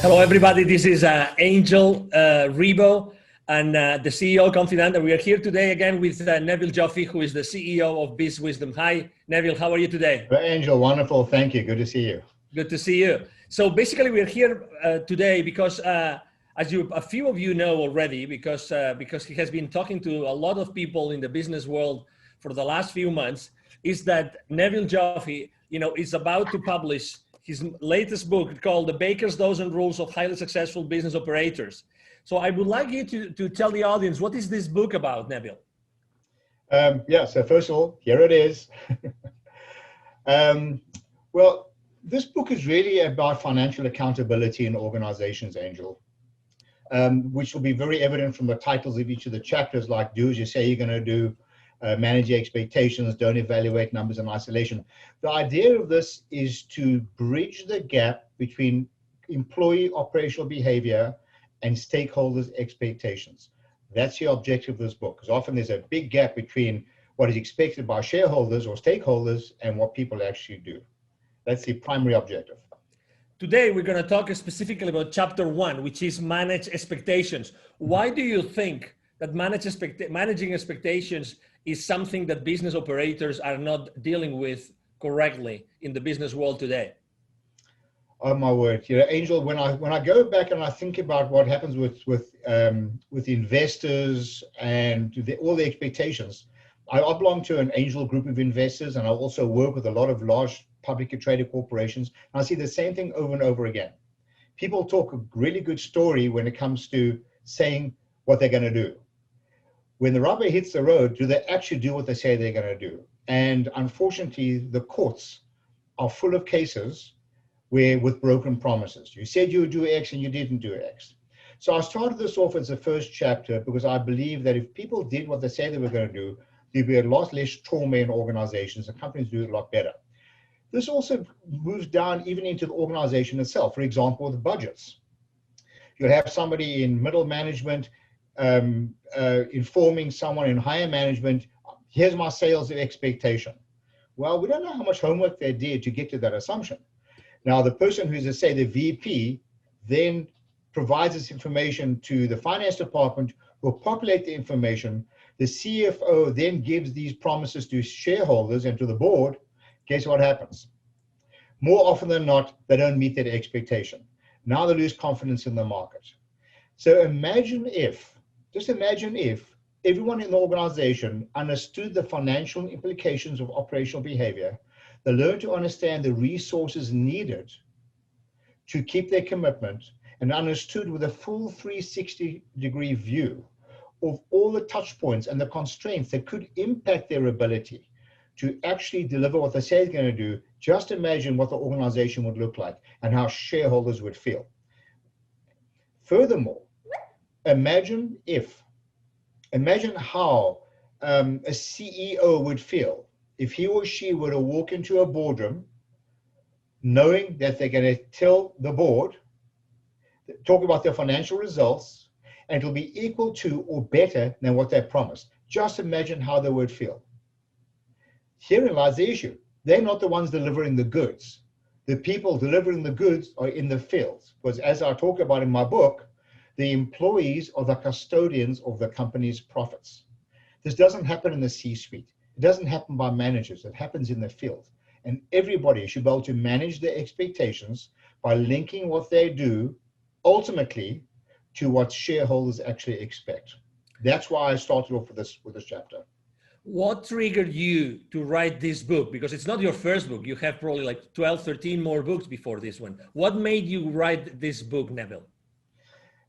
Hello, everybody. This is Angel Rebo and the CEO Confident. And we are here today again with Neville Joffe, who is the CEO of Biz Wisdom. Hi, Neville. How are you today? Angel, wonderful. Thank you. Good to see you. Good to see you. So basically, we're here today because, as a few of you know already, because he has been talking to a lot of people in the business world for the last few months, is that Neville Joffe, is about to publish his latest book called The Baker's Dozen Rules of Highly Successful Business Operators. So I would like you to tell the audience, what is this book about, Neville? So first of all, here it is. Well, this book is really about financial accountability in organizations, Angel, which will be very evident from the titles of each of the chapters, like do as you say you're going to do, manage your expectations, don't evaluate numbers in isolation. The idea of this is to bridge the gap between employee operational behavior and stakeholders' expectations. That's the objective of this book, because often there's a big gap between what is expected by shareholders or stakeholders and what people actually do. That's the primary objective. Today, we're going to talk specifically about chapter 1, which is manage expectations. Why do you think that managing expectations is something that business operators are not dealing with correctly in the business world today? Oh my word, Angel, when I go back and I think about what happens with investors and all the expectations, I belong to an angel group of investors, and I also work with a lot of large publicly traded corporations. And I see the same thing over and over again. People talk a really good story when it comes to saying what they're going to do. When the rubber hits the road, do they actually do what they say they're going to do? And unfortunately, the courts are full of cases with broken promises. You said you would do X and you didn't do X. So I started this off as the first chapter because I believe that if people did what they say they were going to do, there'd be a lot less trauma in organizations and companies do it a lot better. This also moves down even into the organization itself. For example, the budgets. You'll have somebody in middle management informing someone in higher management, here's my sales expectation. Well, we don't know how much homework they did to get to that assumption. Now, the person who's, say, the VP, then provides this information to the finance department, who will populate the information. The CFO then gives these promises to shareholders and to the board. Guess what happens? More often than not, they don't meet that expectation. Now they lose confidence in the market. So just imagine if everyone in the organization understood the financial implications of operational behavior, they learned to understand the resources needed to keep their commitment, and understood with a full 360-degree view of all the touch points and the constraints that could impact their ability to actually deliver what they say they're going to do. Just imagine what the organization would look like and how shareholders would feel. Furthermore, imagine how a CEO would feel if he or she were to walk into a boardroom knowing that they're going to tell the board, talk about their financial results, and it'll be equal to or better than what they promised. Just imagine how they would feel. Herein lies the issue. They're not the ones delivering the goods. The people delivering the goods are in the fields. Because as I talk about in my book, the employees are the custodians of the company's profits. This doesn't happen in the C-suite. It doesn't happen by managers. It happens in the field. And everybody should be able to manage their expectations by linking what they do ultimately to what shareholders actually expect. That's why I started off with this chapter. What triggered you to write this book? Because it's not your first book. You have probably like 12, 13 more books before this one. What made you write this book, Neville?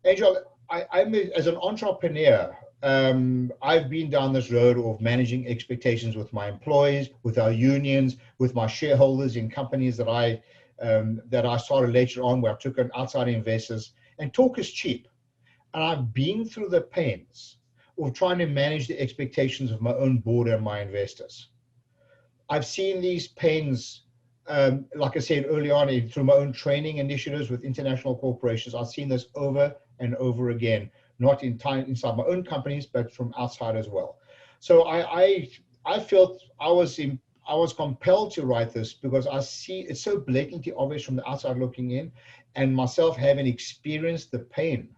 Angel, as an entrepreneur, I've been down this road of managing expectations with my employees, with our unions, with my shareholders in companies that I started later on, where I took on outside investors. And talk is cheap. And I've been through the pains of trying to manage the expectations of my own board and my investors. I've seen these pains, like I said early on, through my own training initiatives with international corporations. I've seen this over and over again, not inside my own companies, but from outside as well. So I felt I was compelled to write this because I see it's so blatantly obvious from the outside looking in, and myself having experienced the pain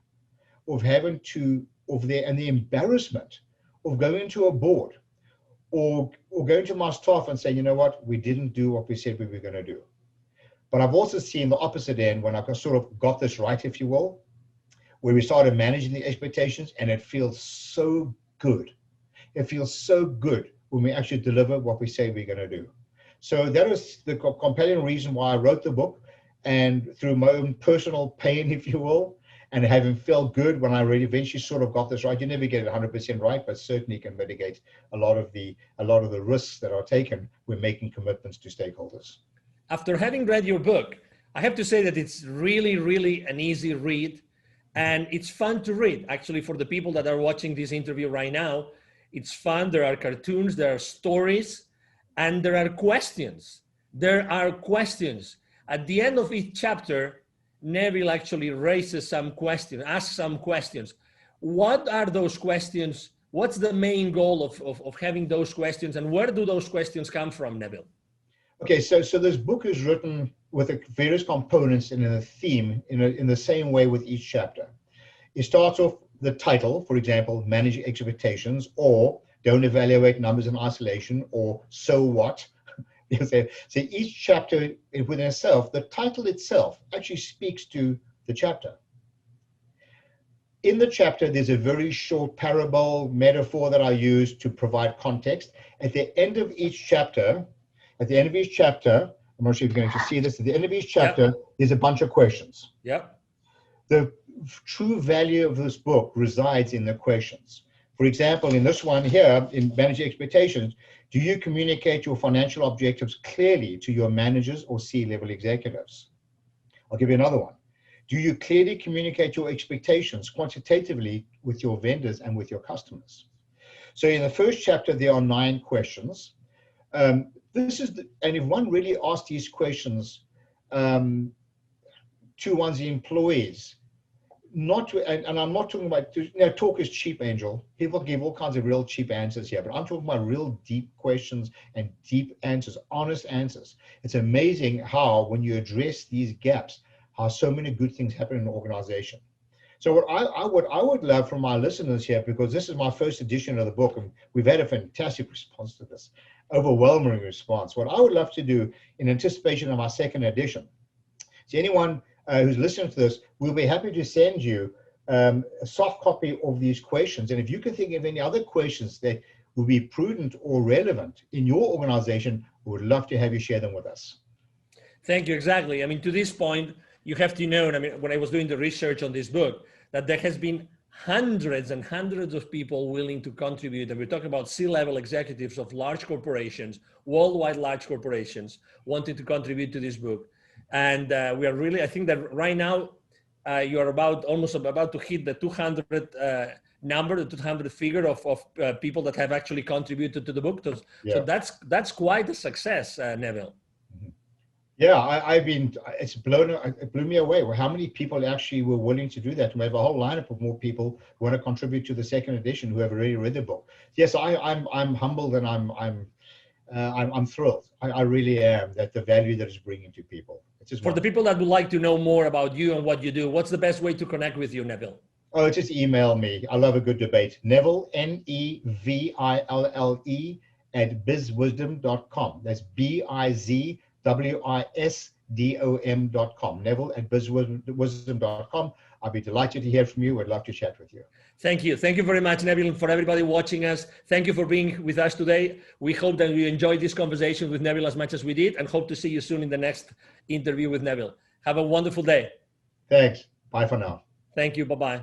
of having to, and the embarrassment of going to a board or going to my staff and saying, you know what, we didn't do what we said we were going to do. But I've also seen the opposite end when I sort of got this right, if you will, where we started managing the expectations, and it feels so good. It feels so good when we actually deliver what we say we're going to do. So that is the compelling reason why I wrote the book, and through my own personal pain, if you will, and having felt good when I really eventually sort of got this right. You never get it 100% right, but certainly can mitigate a lot of the risks that are taken when making commitments to stakeholders. After having read your book, I have to say that it's really, really an easy read, and it's fun to read. Actually, for the people that are watching this interview right now, it's fun. There are cartoons, there are stories, and there are questions. There are questions. At the end of each chapter, Neville actually raises some questions, asks some questions. What are those questions? What's the main goal of having those questions, and where do those questions come from, Neville? Okay, so this book is written with various components and in a theme in the same way with each chapter. It starts off the title, for example, Manage Expectations, or Don't Evaluate Numbers in Isolation, or So What? So each chapter within itself, the title itself actually speaks to the chapter. In the chapter, there's a very short parable, metaphor that I use to provide context. At the end of each chapter, I'm not sure if you're going to see this, at the end of each chapter, yep, there's a bunch of questions. Yep. The true value of this book resides in the questions. For example, in this one here, in Managing Expectations, do you communicate your financial objectives clearly to your managers or C-level executives? I'll give you another one. Do you clearly communicate your expectations quantitatively with your vendors and with your customers? So in the first chapter, there are 9 questions. And if one really asks these questions to one's employees, and I'm not talking about, talk is cheap, Angel. People give all kinds of real cheap answers here, but I'm talking about real deep questions and deep answers, honest answers. It's amazing how, when you address these gaps, how so many good things happen in an organization. So what I would love from my listeners here, because this is my first edition of the book, and we've had a fantastic response to this, overwhelming response. What I would love to do in anticipation of our second edition, so anyone who's listening to this, we'll be happy to send you a soft copy of these questions. And if you can think of any other questions that will be prudent or relevant in your organization, we would love to have you share them with us. Thank you. Exactly. I mean, to this point, you have to know, when I was doing the research on this book, that there has been hundreds and hundreds of people willing to contribute. And we're talking about C-level executives of large corporations, worldwide large corporations, wanting to contribute to this book. And we are really, I think that right now, you are almost about to hit the 200 number, the 200 figure of people that have actually contributed to the book. So that's quite a success, Neville. Yeah, it blew me away. How many people actually were willing to do that? And we have a whole lineup of more people who want to contribute to the second edition who have already read the book. Yes, I'm humbled, and I'm thrilled. I really am, that the value that it's bringing to people. It's just for the people that would like to know more about you and what you do, what's the best way to connect with you, Neville? Oh, just email me. I love a good debate. Neville, Neville, @bizwisdom.com. That's BIZWISDOM.com. Neville @bizwisdom.com. I'll be delighted to hear from you. I'd love to chat with you. Thank you. Thank you very much, Neville. And for everybody watching us, thank you for being with us today. We hope that you enjoyed this conversation with Neville as much as we did, and hope to see you soon in the next interview with Neville. Have a wonderful day. Thanks. Bye for now. Thank you. Bye-bye.